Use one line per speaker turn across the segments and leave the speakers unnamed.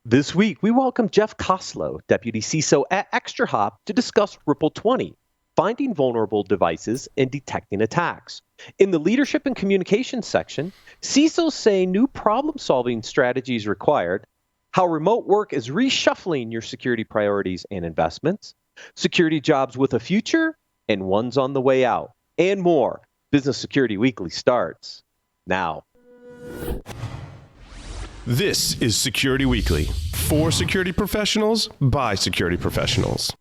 This week, we welcome Jeff Costlow, Deputy CISO at ExtraHop, to discuss Ripple20, finding vulnerable devices and detecting attacks. In the leadership and communications section, CISOs say new problem-solving strategies required, how remote work is reshuffling your security priorities and investments, security jobs with a future, and ones on the way out, and more. Business Security Weekly starts now.
This is Security Weekly, for security professionals, by security professionals.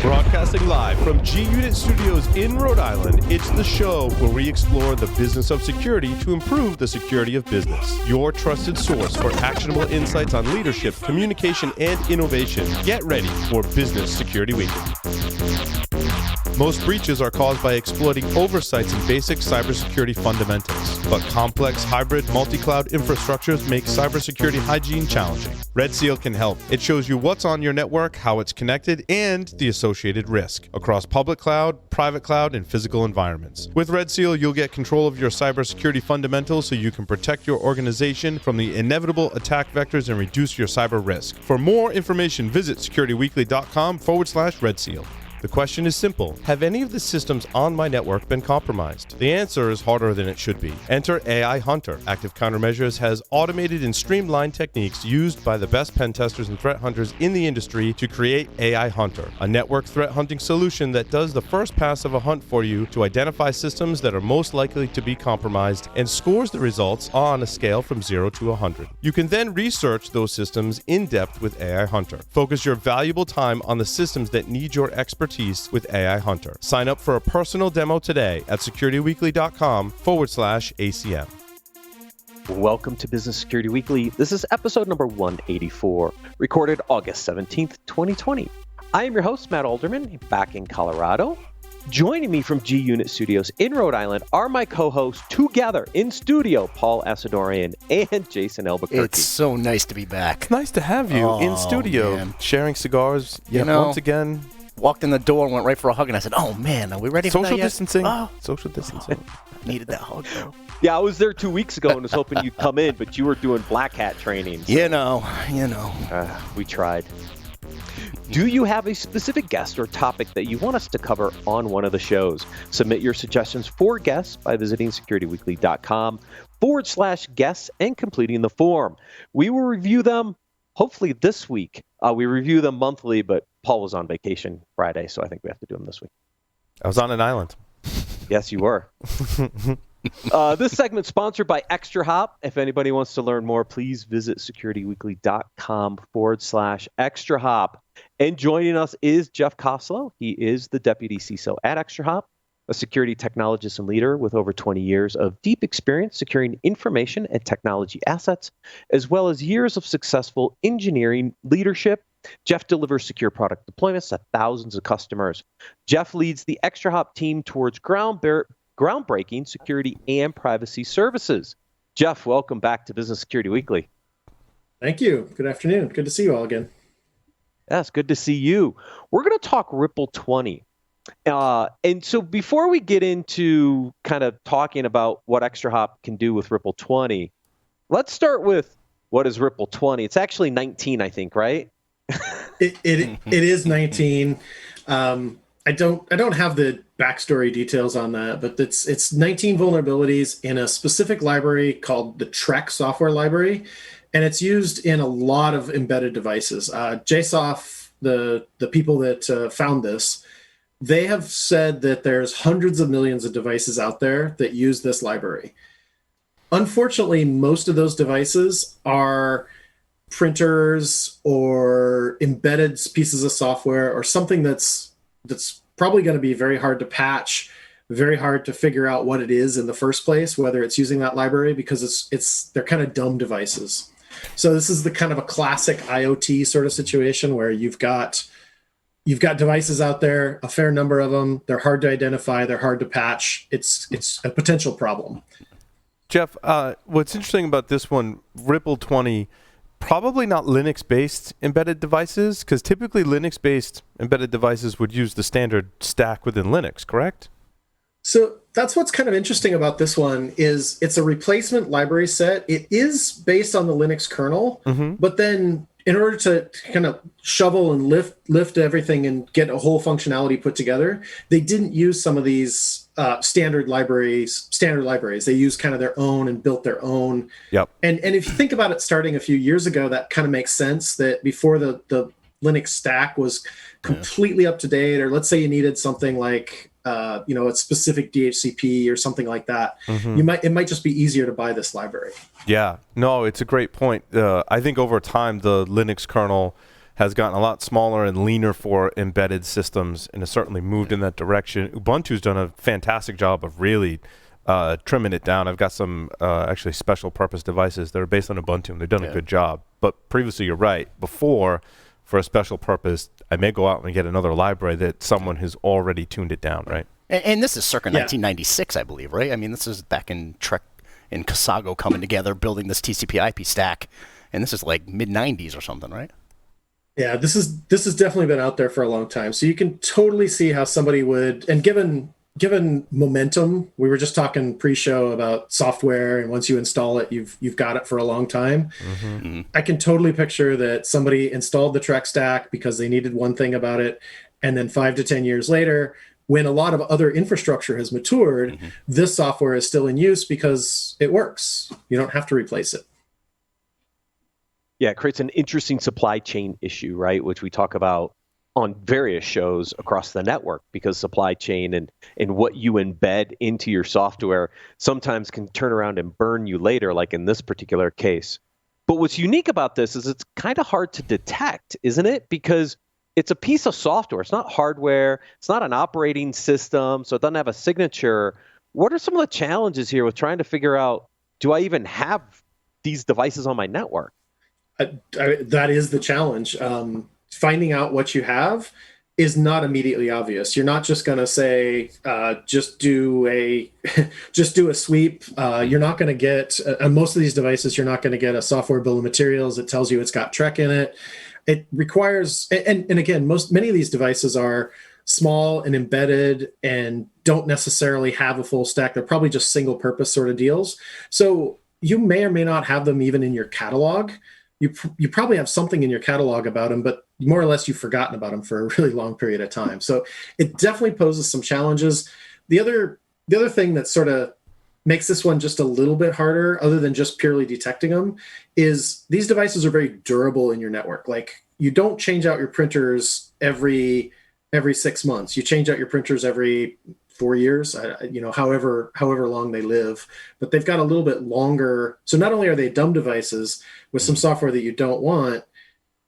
Broadcasting live from G-Unit Studios in Rhode Island, it's the show where we explore the business of security to improve the security of business. Your trusted source for actionable insights on leadership, communication, and innovation. Get ready for Business Security Weekly. Most breaches are caused by exploiting oversights in basic cybersecurity fundamentals, but complex hybrid multi-cloud infrastructures make cybersecurity hygiene challenging. Red Seal can help. It shows you what's on your network, how it's connected, and the associated risk across public cloud, private cloud, and physical environments. With Red Seal, you'll get control of your cybersecurity fundamentals so you can protect your organization from the inevitable attack vectors and reduce your cyber risk. For more information, visit securityweekly.com/Red Seal. The question is simple. Have any of the systems on my network been compromised? The answer is harder than it should be. Enter AI Hunter. Active Countermeasures has automated and streamlined techniques used by the best pen testers and threat hunters in the industry to create AI Hunter, a network threat hunting solution that does the first pass of a hunt for you to identify systems that are most likely to be compromised and scores the results on a scale from 0 to 100. You can then research those systems in depth with AI Hunter. Focus your valuable time on the systems that need your expertise with AI Hunter. Sign up for a personal demo today at securityweekly.com/ACM.
Welcome to Business Security Weekly. This is episode number 184, recorded August 17th, 2020. I am your host, Matt Alderman, back in Colorado. Joining me from G-Unit Studios in Rhode Island are my co-hosts together in studio, Paul Asadorian and Jason Albuquerque.
It's so nice to be back.
It's nice to have you in studio,
man.
Sharing cigars once again.
Walked in the door and went right for a hug, and I said, oh, man, are we ready for that yet?
Social distancing.
Needed that hug, though.
Yeah, I was there 2 weeks ago and was hoping you'd come in, but you were doing black hat training. So.
You know.
We tried. Do you have a specific guest or topic that you want us to cover on one of the shows? Submit your suggestions for guests by visiting securityweekly.com/guests and completing the form. We will review them hopefully this week. We review them monthly, but Paul was on vacation Friday, so I think we have to do them this week.
I was on an island.
Yes, you were. This segment is sponsored by ExtraHop. If anybody wants to learn more, please visit securityweekly.com/ExtraHop. And joining us is Jeff Costlow. He is the Deputy CISO at ExtraHop, a security technologist and leader with over 20 years of deep experience securing information and technology assets, as well as years of successful engineering leadership. Jeff delivers secure product deployments to thousands of customers. Jeff leads the ExtraHop team towards groundbreaking security and privacy services. Jeff, welcome back to Business Security Weekly.
Thank you. Good afternoon. Good to see you all again.
Yes, good to see you. We're going to talk Ripple20. And so before we get into kind of talking about what ExtraHop can do with Ripple20, let's start with what is Ripple20. It's actually 19, I think, right?
It is 19. I don't have the backstory details on that, but it's 19 vulnerabilities in a specific library called the Treck software library, and it's used in a lot of embedded devices. JSOF, the people that found this, they have said that there's hundreds of millions of devices out there that use this library. Unfortunately, most of those devices are printers or embedded pieces of software or something that's probably going to be very hard to patch, very hard to figure out what it is in the first place, whether it's using that library, because they're kind of dumb devices. So this is the kind of a classic IoT sort of situation where you've got devices out there, a fair number of them. They're hard to identify. They're hard to patch. It's a potential problem.
Jeff, what's interesting about this one, Ripple20, probably not Linux-based embedded devices, because typically Linux-based embedded devices would use the standard stack within Linux, correct?
So that's what's kind of interesting about this one is it's a replacement library set. It is based on the Linux kernel, but then in order to kind of shovel and lift everything and get a whole functionality put together, they didn't use some of these standard libraries. They used kind of their own and built their own.
Yep.
And if you think about it starting a few years ago, that kind of makes sense that before the Linux stack was completely up to date, or let's say you needed something like a specific DHCP or something like that, it might just be easier to buy this library.
Yeah, no, it's a great point. I think over time the Linux kernel has gotten a lot smaller and leaner for embedded systems, and has certainly moved in that direction. Ubuntu's done a fantastic job of really trimming it down. I've got some actually special purpose devices that are based on Ubuntu, and they've done a good job. But previously, you're right. Before, for a special purpose, I may go out and get another library that someone has already tuned it down, right?
And this is circa 1996, I believe, right? I mean, this is back in Treck and Costlow coming together, building this TCP/IP stack, and this is like mid-90s or something, right?
Yeah, this has definitely been out there for a long time. So you can totally see how somebody would, and given momentum, we were just talking pre-show about software, and once you install it, you've got it for a long time. I can totally picture that somebody installed the Treck stack because they needed one thing about it, and then 5 to 10 years later, when a lot of other infrastructure has matured, this software is still in use because it works. You don't have to replace it.
Yeah, it creates an interesting supply chain issue, right? Which we talk about on various shows across the network, because supply chain and what you embed into your software sometimes can turn around and burn you later, like in this particular case. But what's unique about this is it's kind of hard to detect, isn't it? Because it's a piece of software. It's not hardware. It's not an operating system, so it doesn't have a signature. What are some of the challenges here with trying to figure out, do I even have these devices on my network?
That is the challenge. Finding out what you have is not immediately obvious. You're not just going to say, just do a sweep. You're not going to get, on most of these devices, you're not going to get a software bill of materials that tells you it's got Treck in it. It requires, and again, many of these devices are small and embedded and don't necessarily have a full stack. They're probably just single purpose sort of deals. So you may or may not have them even in your catalog. You probably have something in your catalog about them, but more or less you've forgotten about them for a really long period of time. So it definitely poses some challenges. The other thing that sort of makes this one just a little bit harder, other than just purely detecting them, is these devices are very durable in your network. Like, you don't change out your printers every 6 months. You change out your printers every 4 years, however long they live, but they've got a little bit longer. So not only are they dumb devices with some software that you don't want,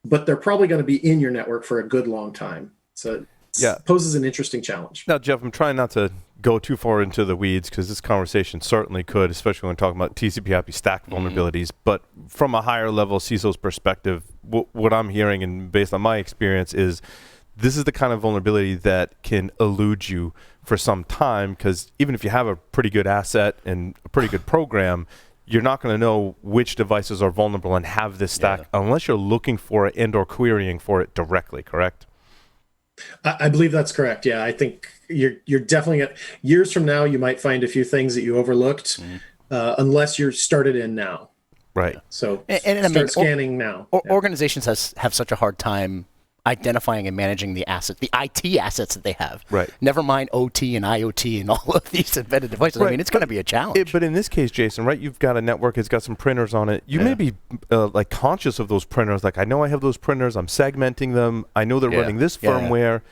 but they're probably going to be in your network for a good long time. So it poses an interesting challenge.
Now, Jeff, I'm trying not to go too far into the weeds, because this conversation certainly could, especially when talking about TCP/IP stack vulnerabilities. But from a higher level CISO's perspective, what I'm hearing, and based on my experience, is this is the kind of vulnerability that can elude you for some time, because even if you have a pretty good asset and a pretty good program, you're not going to know which devices are vulnerable and have this stack unless you're looking for it and or querying for it directly, correct?
I believe that's correct. Yeah, I think you're definitely years from now, you might find a few things that you overlooked, unless you're started in now.
Right.
So
and
scanning now.
Organizations have such a hard time identifying and managing the assets, the IT assets that they have.
Right.
Never mind OT and IoT and all of these embedded devices. Right. I mean, it's going to be a challenge.
But in this case, Jason, right, you've got a network, it's got some printers on it. You may be conscious of those printers. Like, I know I have those printers. I'm segmenting them. I know they're running this firmware.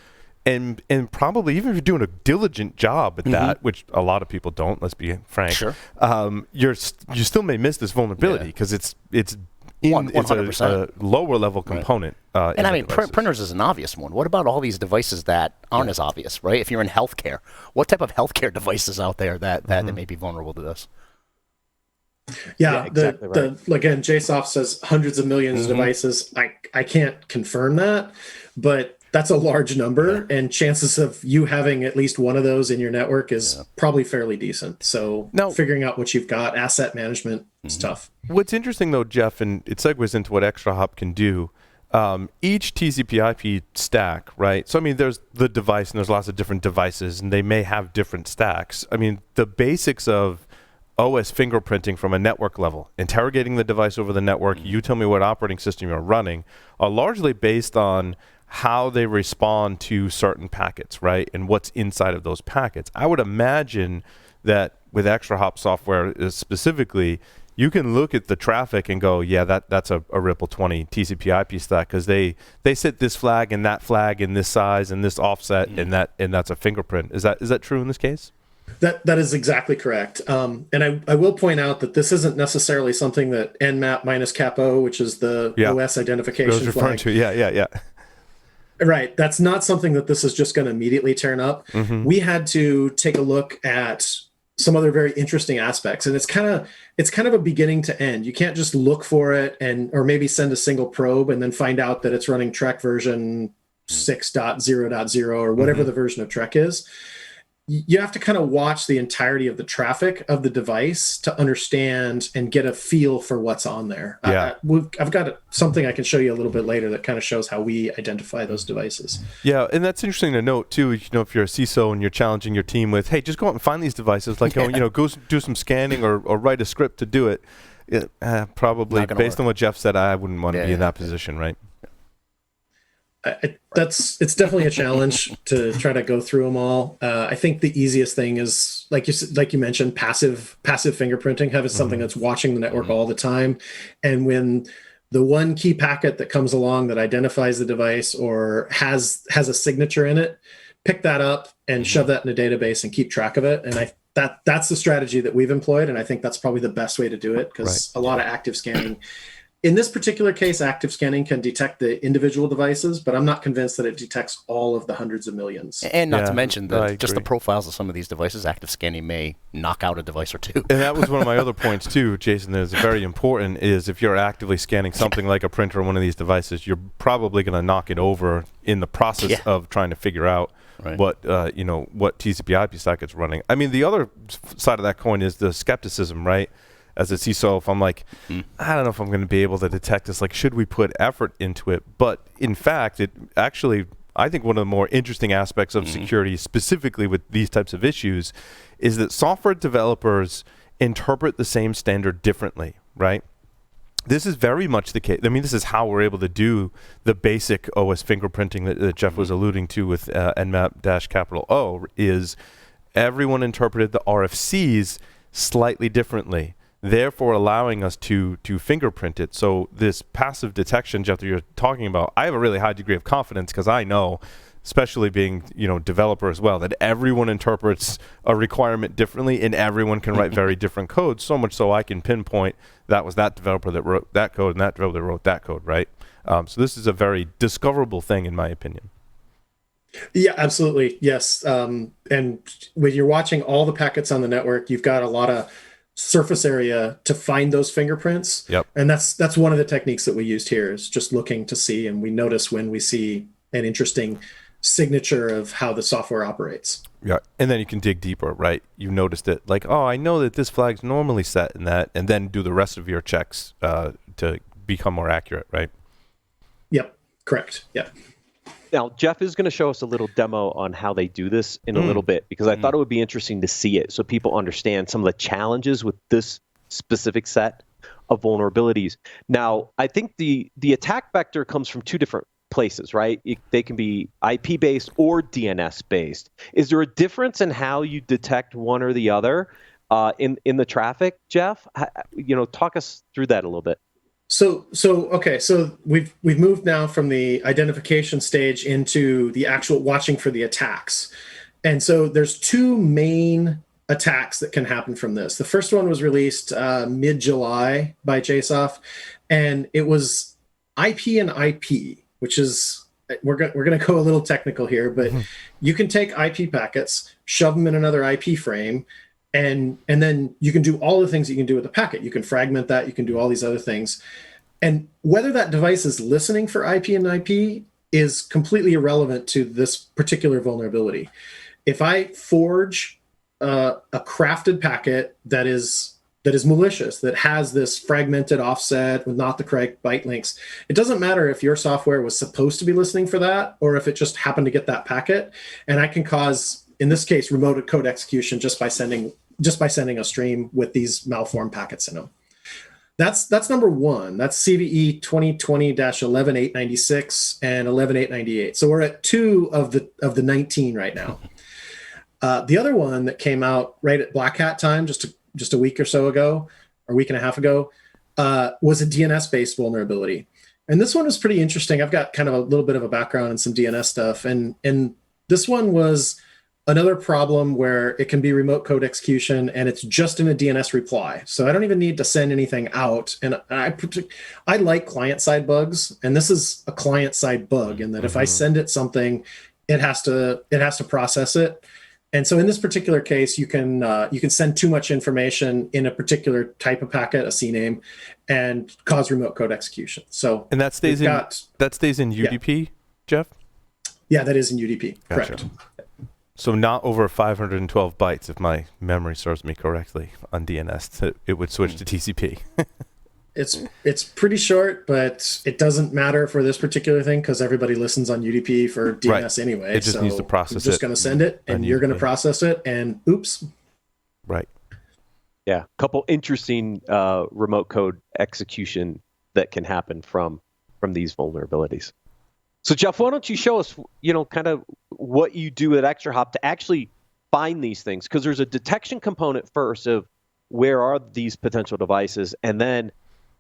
And probably, even if you're doing a diligent job at that, which a lot of people don't, let's be frank, you still may miss this vulnerability, because it's a lower level component.
And I mean, printers is an obvious one. What about all these devices that aren't as obvious, right? If you're in healthcare, what type of healthcare devices out there that may be vulnerable to this?
Yeah, exactly right. Again, JSOF says hundreds of millions of devices. I can't confirm that, but that's a large number, and chances of you having at least one of those in your network is probably fairly decent. So figuring out what you've got, asset management, is tough.
What's interesting, though, Jeff, and it segues into what ExtraHop can do, each TCP/IP stack, right? So I mean, there's the device, and there's lots of different devices, and they may have different stacks. I mean, the basics of OS fingerprinting from a network level, interrogating the device over the network, you tell me what operating system you're running, are largely based on how they respond to certain packets, right? And what's inside of those packets. I would imagine that with ExtraHop software specifically, you can look at the traffic and go, yeah, that's a Ripple20 TCP/IP stack, because they set this flag and this size and this offset, and that's a fingerprint. Is that true in this case?
That is exactly correct. And I will point out that this isn't necessarily something that nmap minus capo, which is the OS identification flag.
To. Yeah.
Right. That's not something that this is just going to immediately turn up. We had to take a look at some other very interesting aspects, and it's kind of a beginning to end. You can't just look for it or maybe send a single probe and then find out that it's running Treck version 6.0.0 or whatever the version of Treck is. You have to kind of watch the entirety of the traffic of the device to understand and get a feel for what's on there.
Yeah.
I've got something I can show you a little bit later that kind of shows how we identify those devices.
Yeah, and that's interesting to note too. You know, if you're a CISO and you're challenging your team with, hey, just go out and find these devices, like go do some scanning or write a script to do it. Probably based on what Jeff said, I wouldn't want to be in that position, right?
It's definitely a challenge to try to go through them all. I think the easiest thing is, like you mentioned, passive fingerprinting. Have something that's watching the network all the time, and when the one key packet that comes along that identifies the device or has a signature in it, pick that up and shove that in a database and keep track of it. And that's the strategy that we've employed, and I think that's probably the best way to do it, because a lot of active scanning. In this particular case, active scanning can detect the individual devices, but I'm not convinced that it detects all of the hundreds of millions.
And not to mention just the profiles of some of these devices, active scanning may knock out a device or two.
And that was one of my other points too, Jason, that is very important, is if you're actively scanning something like a printer on one of these devices, you're probably going to knock it over in the process of trying to figure out what TCP/IP stack it's running. I mean, the other side of that coin is the skepticism, right? As a CISO, if I'm like, I don't know if I'm going to be able to detect this, like, should we put effort into it? But in fact, it actually, I think one of the more interesting aspects of security, specifically with these types of issues, is that software developers interpret the same standard differently, right? This is very much the case. I mean, this is how we're able to do the basic OS fingerprinting that Jeff was alluding to with nmap-O, is everyone interpreted the RFCs slightly differently, therefore allowing us to fingerprint it. So this passive detection, Jeff, that you're talking about, I have a really high degree of confidence, because I know, especially being developer as well, that everyone interprets a requirement differently, and everyone can write very different codes, so much so I can pinpoint that was that developer that wrote that code and that developer that wrote that code, right? So this is a very discoverable thing, in my opinion.
Yeah, absolutely. Yes. And when you're watching all the packets on the network, you've got a lot of surface area to find those fingerprints.
Yep.
And that's one of the techniques that we used here, is just looking to see, and we notice when we see an interesting signature of how the software operates.
Yeah, and then you can dig deeper, right? You noticed it, like, oh, I know that this flag's normally set in that, and then do the rest of your checks to become more accurate, right?
Yep, correct. Yep.
Now, Jeff is going to show us a little demo on how they do this in a little bit, because I thought it would be interesting to see it so people understand some of the challenges with this specific set of vulnerabilities. Now, I think the attack vector comes from two different places, right? They can be IP-based or DNS-based. Is there a difference in how you detect one or the other in the traffic, Jeff? Talk us through that a little bit.
So we've moved now from the identification stage into the actual watching for the attacks. And so there's two main attacks that can happen from this. The first one was released mid-July by JSOF, and it was IP and IP, which is, we're going to go a little technical here, but you can take IP packets, shove them in another IP frame, and then you can do all the things that you can do with the packet. You can fragment that, you can do all these other things. And whether that device is listening for IP and IP is completely irrelevant to this particular vulnerability. If I forge a crafted packet that is that is malicious, that has this fragmented offset with not the correct byte links. It doesn't matter if your software was supposed to be listening for that or if it just happened to get that packet. And I can cause, in this case, remote code execution just by sending a stream with these malformed packets in them. That's number one. That's CVE 2020-11896 and 11898. So we're at 2 of the 19 right now. The other one that came out right at Black Hat time, just a week or so ago, or a week and a half ago, was a DNS-based vulnerability. And this one was pretty interesting. I've got kind of a little bit of a background in some DNS stuff. And this one was another problem where it can be remote code execution and it's just in a DNS reply. So I don't even need to send anything out. And I like client-side bugs. And this is a client-side bug in that if I send it something, it has to process it. And so in this particular case, you can send too much information in a particular type of packet, a CNAME, and cause remote code execution. So
and that stays in UDP, yeah. Jeff?
Yeah, that is in UDP. Gotcha. Correct.
So not over 512 bytes, if my memory serves me correctly, on DNS. It would switch to TCP.
It's pretty short, but it doesn't matter for this particular thing because everybody listens on UDP for DNS anyway.
It just needs to process it.
I'm just going to send it, and you're going to process it, and oops.
Right.
Yeah, a couple interesting remote code execution that can happen from these vulnerabilities. So Jeff, why don't you show us, kind of what you do at ExtraHop to actually find these things? Because there's a detection component first of where are these potential devices, and then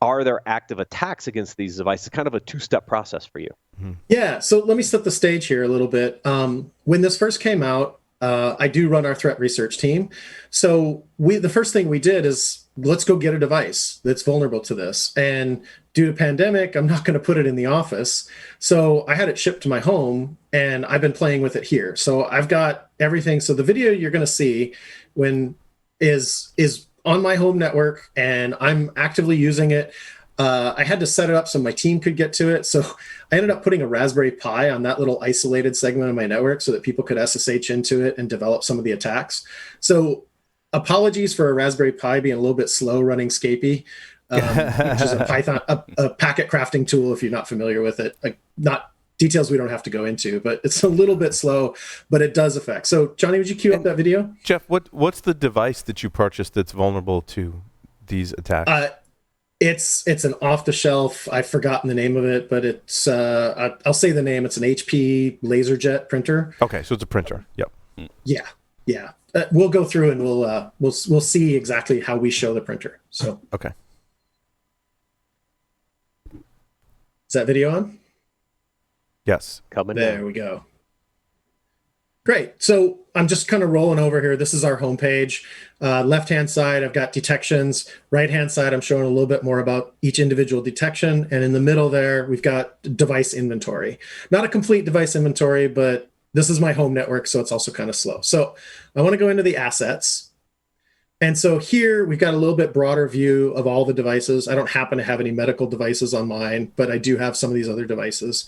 are there active attacks against these devices? Kind of a two-step process for you.
Mm-hmm.
Yeah, so let me set the stage here a little bit. When this first came out, I do run our threat research team. So the first thing we did is let's go get a device that's vulnerable to this. And due to pandemic, I'm not going to put it in the office. So I had it shipped to my home, and I've been playing with it here. So I've got everything. So the video you're going to see is on my home network, and I'm actively using it. I had to set it up so my team could get to it. So I ended up putting a Raspberry Pi on that little isolated segment of my network so that people could SSH into it and develop some of the attacks. So apologies for a Raspberry Pi being a little bit slow running Scapy, which is a Python, a packet crafting tool if you're not familiar with it. Not details we don't have to go into, but it's a little bit slow, but it does affect. So Johnny, would you cue up that video?
Jeff, what's the device that you purchased that's vulnerable to these attacks?
It's an off-the-shelf. I've forgotten the name of it, but it's I'll say the name. It's an HP LaserJet printer.
Okay, so it's a printer. Yep.
Yeah. We'll go through and we'll see exactly how we show the printer. So
okay.
Is that video on?
Yes.
There we go. Great. So I'm just kind of rolling over here. This is our homepage. Left-hand side, I've got detections. Right-hand side, I'm showing a little bit more about each individual detection. And in the middle there, we've got device inventory. Not a complete device inventory, but this is my home network, so it's also kind of slow. So I want to go into the assets. And so here we've got a little bit broader view of all the devices. I don't happen to have any medical devices on mine, but I do have some of these other devices.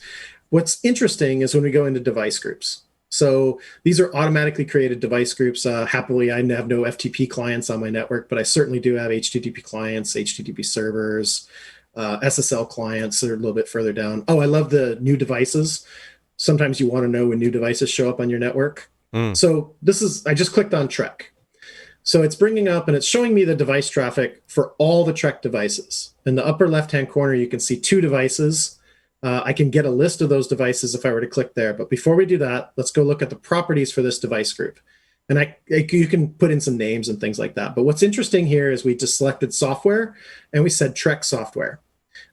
What's interesting is when we go into device groups. So these are automatically created device groups. Happily, I have no FTP clients on my network, but I certainly do have HTTP clients, HTTP servers, SSL clients that are a little bit further down. Oh, I love the new devices. Sometimes you want to know when new devices show up on your network. So I just clicked on Treck. So it's bringing up and it's showing me the device traffic for all the Treck devices. In the upper left-hand corner, you can see 2 devices. I can get a list of those devices if I were to click there. But before we do that, let's go look at the properties for this device group. And you can put in some names and things like that. But what's interesting here is we just selected software and we said Treck software.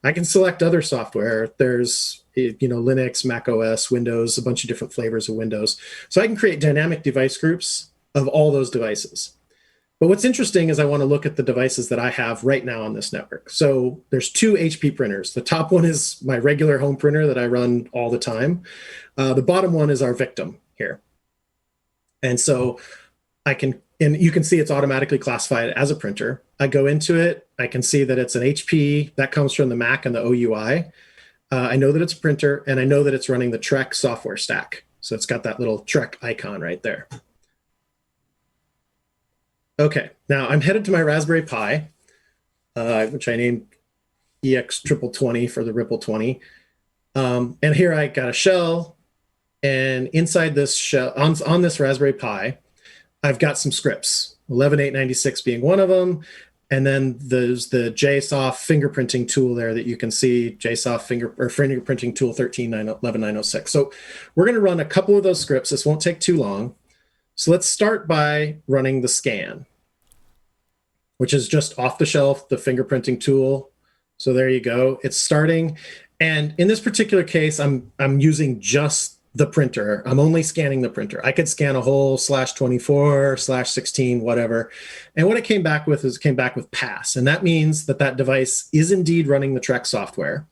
I can select other software. There's Linux, Mac OS, Windows, a bunch of different flavors of Windows. So I can create dynamic device groups of all those devices. But what's interesting is I want to look at the devices that I have right now on this network. So there's 2 HP printers. The top one is my regular home printer that I run all the time. The bottom one is our victim here. And so and you can see it's automatically classified as a printer. I go into it. I can see that it's an HP. That comes from the Mac and the OUI. I know that it's a printer, and I know that it's running the Treck software stack. So it's got that little Treck icon right there. Okay, now I'm headed to my Raspberry Pi, which I named EX2020 for the Ripple20. And here I got a shell, and inside this shell, on this Raspberry Pi, I've got some scripts, 11.896 being one of them. And then there's the JSOF fingerprinting tool there that you can see, JSOF fingerprinting tool 13.11.906. So we're going to run a couple of those scripts. This won't take too long. So let's start by running the scan, which is just off the shelf, the fingerprinting tool. So there you go. It's starting. And in this particular case, I'm using just the printer. I'm only scanning the printer. I could scan a whole /24, /16, whatever. And what it came back with is pass. And that means that that device is indeed running the Treck software.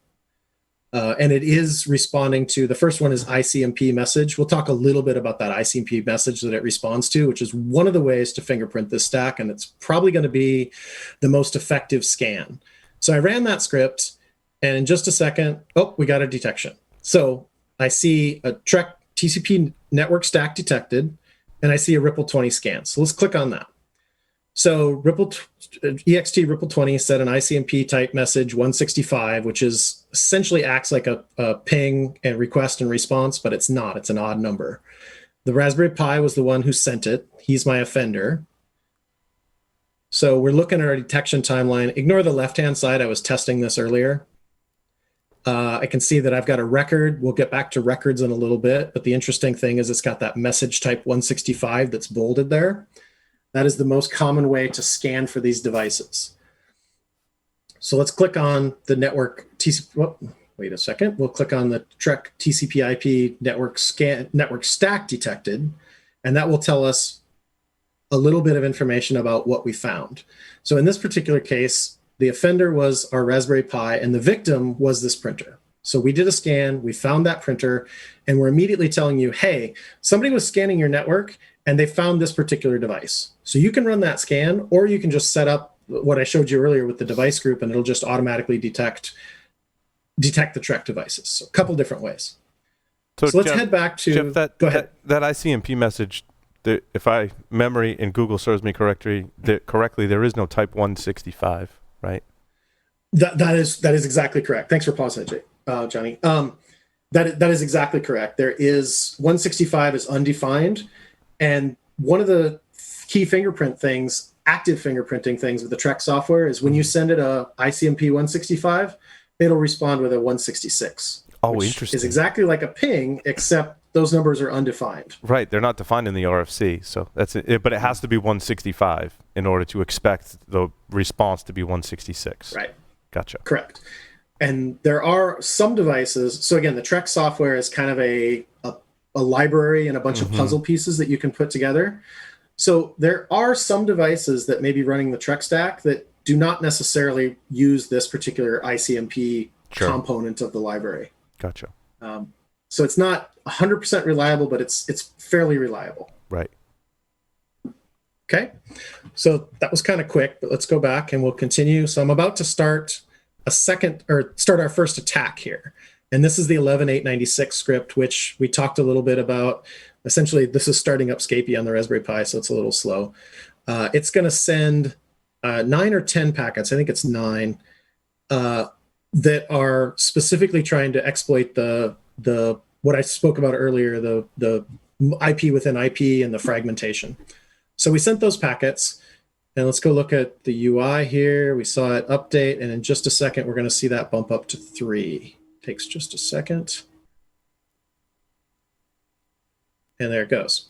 And it is responding to, the first one is ICMP message. We'll talk a little bit about that ICMP message that it responds to, which is one of the ways to fingerprint this stack. And it's probably going to be the most effective scan. So I ran that script, and in just a second, oh, we got a detection. So I see a Treck TCP network stack detected, and I see a Ripple20 scan. So let's click on that. So EXT Ripple20 set an ICMP type message 165, which is essentially acts like a ping and request and response, but it's not. It's an odd number. The Raspberry Pi was the one who sent it. He's my offender. So we're looking at our detection timeline. Ignore the left-hand side. I was testing this earlier. I can see that I've got a record. We'll get back to records in a little bit, but the interesting thing is it's got that message type 165 that's bolded there. That is the most common way to scan for these devices. So let's click on the network TCP. Oh, wait a second. We'll click on the Treck TCP/IP network stack detected, and that will tell us a little bit of information about what we found. So in this particular case, the offender was our Raspberry Pi, and the victim was this printer. So we did a scan, we found that printer, and we're immediately telling you, hey, somebody was scanning your network, and they found this particular device. So you can run that scan, or you can just set up what I showed you earlier with the device group, and it'll just automatically detect the Treck devices. So a couple different ways. So let's head back to,
Jeff,
go ahead.
That ICMP message, if I memory and Google serves me correctly, there is no type 165, right?
That is exactly correct. Thanks for pausing it, Johnny. That is exactly correct. There is 165 is undefined, and one of the key fingerprint things, active fingerprinting things with the Treck software is when you send it a ICMP 165, it'll respond with a 166.
Oh,
which
interesting.
Is exactly like a ping, except those numbers are undefined.
Right, they're not defined in the RFC, so that's it. But it has to be 165 in order to expect the response to be 166.
Right.
Gotcha.
Correct. And there are some devices. So again, the Treck software is kind of a library and a bunch of puzzle pieces that you can put together. So there are some devices that may be running the Treck stack that do not necessarily use this particular ICMP component of the library.
Gotcha.
So it's not 100% reliable, but it's fairly reliable.
Right.
Okay. So that was kind of quick, but let's go back and we'll continue. So I'm about to start our first attack here. And this is the 11.896 script, which we talked a little bit about. Essentially, this is starting up Scapy on the Raspberry Pi, so it's a little slow. It's going to send 9 or 10 packets, I think it's 9, that are specifically trying to exploit the what I spoke about earlier, the IP within IP and the fragmentation. So we sent those packets, and let's go look at the UI here. We saw it update, and in just a second, we're going to see that bump up to 3. Takes just a second. And there it goes.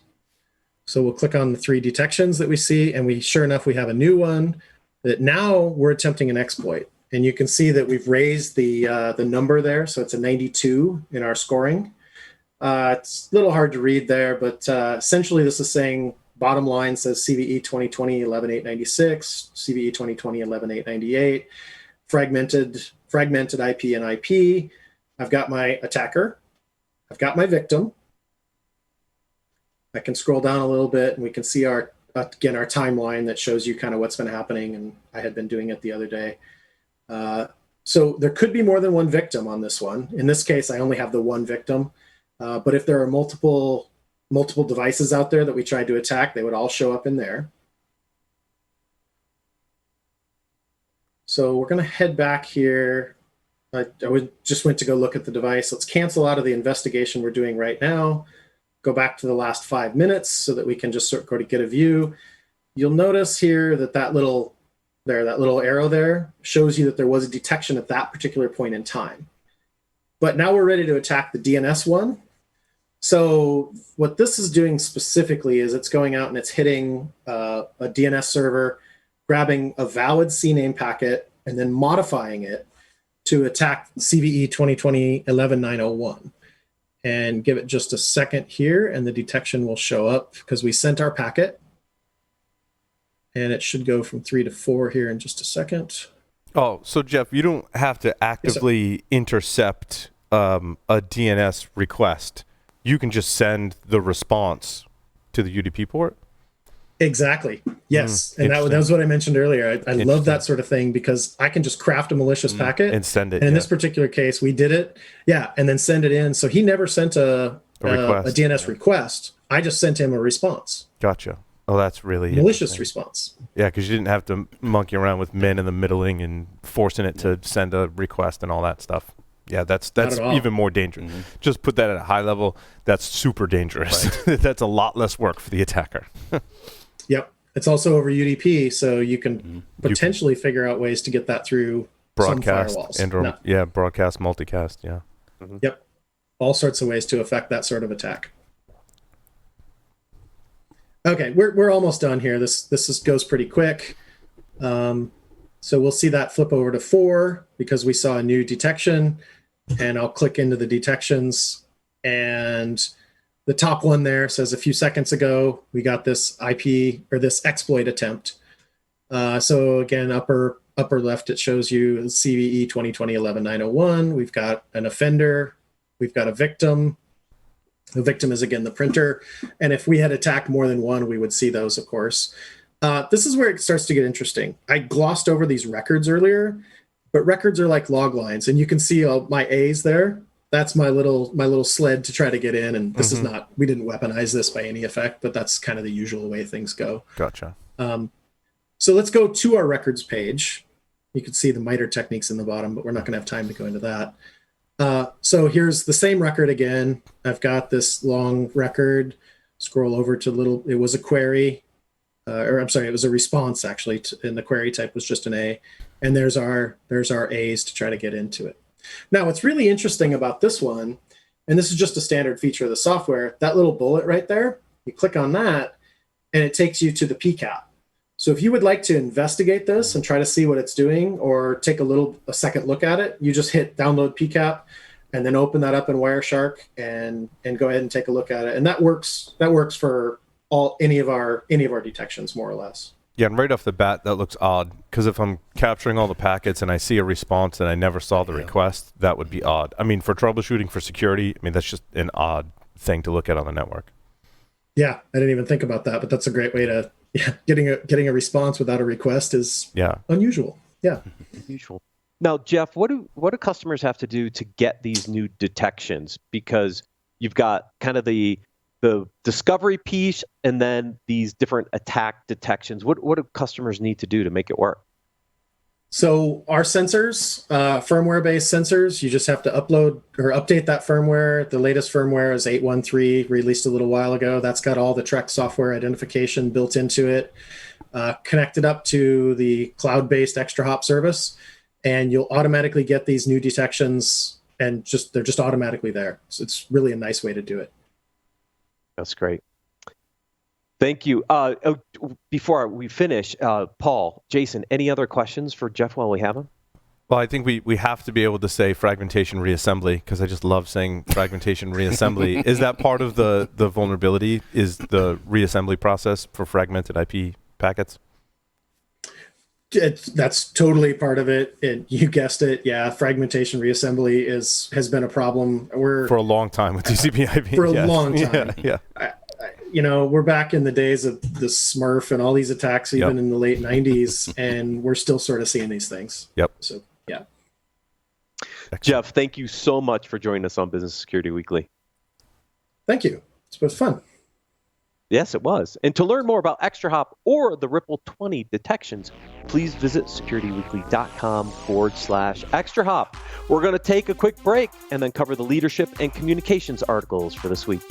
So we'll click on the 3 detections that we see, and sure enough, we have a new one that now we're attempting an exploit. And you can see that we've raised the number there, so it's a 92 in our scoring. It's a little hard to read there, but essentially this is saying bottom line says CVE 2020 11.896, CVE 2020 11.898, fragmented IP and IP. I've got my attacker. I've got my victim. I can scroll down a little bit and we can see our timeline that shows you kind of what's been happening. And I had been doing it the other day. So there could be more than one victim on this one. In this case, I only have the one victim. But if there are multiple devices out there that we tried to attack, they would all show up in there. So we're going to head back here. Just went to go look at the device. Let's cancel out of the investigation we're doing right now. Go back to the last 5 minutes so that we can just sort of go to get a view. You'll notice here that little arrow there shows you that there was a detection at that particular point in time. But now we're ready to attack the DNS one. So what this is doing specifically is it's going out and it's hitting a DNS server, grabbing a valid CNAME packet, and then modifying it to attack CVE 2020-11901. And give it just a second here, and the detection will show up because we sent our packet. And it should go from 3 to 4 here in just a second.
Oh, so Jeff, you don't have to actively intercept a DNS request. You can just send the response to the UDP port?
Exactly. Yes. And that was what I mentioned earlier. I love that sort of thing because I can just craft a malicious packet
and send it.
And in this particular case, we did it. Yeah. And then send it in. So he never sent a DNS request. I just sent him a response.
Gotcha. Oh, that's really
malicious response.
Yeah, because you didn't have to monkey around with min in the middling and forcing it to send a request and all that stuff. Yeah, that's even more dangerous. Mm-hmm. Just put that at a high level. That's super dangerous. Right. That's a lot less work for the attacker.
Yep. It's also over UDP, so you can potentially figure out ways to get that through
broadcast
some firewalls.
Broadcast, multicast, yeah.
Mm-hmm. Yep. All sorts of ways to affect that sort of attack. Okay, we're almost done here. This goes pretty quick. So we'll see that flip over to 4 because we saw a new detection, and I'll click into the detections, and the top one there says a few seconds ago we got this IP or this exploit attempt. So again, upper left it shows you CVE 2020-11901. We've got an offender, we've got a victim. The victim is, again, the printer. And if we had attacked more than one, we would see those, of course. This is where it starts to get interesting. I glossed over these records earlier, but records are like log lines. And you can see all my A's there. That's my little sled to try to get in. And this is not, we didn't weaponize this by any effect, but that's kind of the usual way things go.
Gotcha.
So let's go to our records page. You can see the MITRE techniques in the bottom, but we're not going to have time to go into that. So here's the same record again. I've got this long record. Scroll over to it was a query, it was a response actually, and the query type was just an A. And there's our A's to try to get into it. Now, what's really interesting about this one, and this is just a standard feature of the software, that little bullet right there, you click on that, and it takes you to the PCAP. So if you would like to investigate this and try to see what it's doing or take a second look at it, you just hit download PCAP and then open that up in Wireshark and go ahead and take a look at it. And that works for any of our detections, more or less.
Yeah, and right off the bat, that looks odd because if I'm capturing all the packets and I see a response and I never saw the request, that would be odd. I mean, for troubleshooting, for security, that's just an odd thing to look at on the network.
Yeah, I didn't even think about that, but that's a great way to. Yeah, getting a response without a request is unusual. Yeah,
unusual. Now, Jeff, what do customers have to do to get these new detections? Because you've got kind of the discovery piece and then these different attack detections. What do customers need to do to make it work?
So our sensors, firmware-based sensors, you just have to upload or update that firmware. The latest firmware is 8.13, released a little while ago. That's got all the Treck software identification built into it, connected up to the cloud-based ExtraHop service, and you'll automatically get these new detections, and they're just automatically there. So it's really a nice way to do it.
That's great. Thank you. Before we finish, Paul, Jason, any other questions for Jeff while we have him?
Well, I think we have to be able to say fragmentation reassembly because I just love saying fragmentation reassembly. Is that part of the vulnerability? Is the reassembly process for fragmented IP packets?
That's totally part of it. You guessed it. Yeah, fragmentation reassembly has been a problem.
For a long time with TCP/IP.
For a long time.
Yeah.
We're back in the days of the Smurf and all these attacks, even in the late 90s, and we're still sort of seeing these things.
Yep.
So, yeah.
Excellent. Jeff, thank you so much for joining us on Business Security Weekly.
Thank you. It was fun.
Yes, it was. And to learn more about ExtraHop or the Ripple20 detections, please visit securityweekly.com/ExtraHop. We're going to take a quick break and then cover the leadership and communications articles for this week.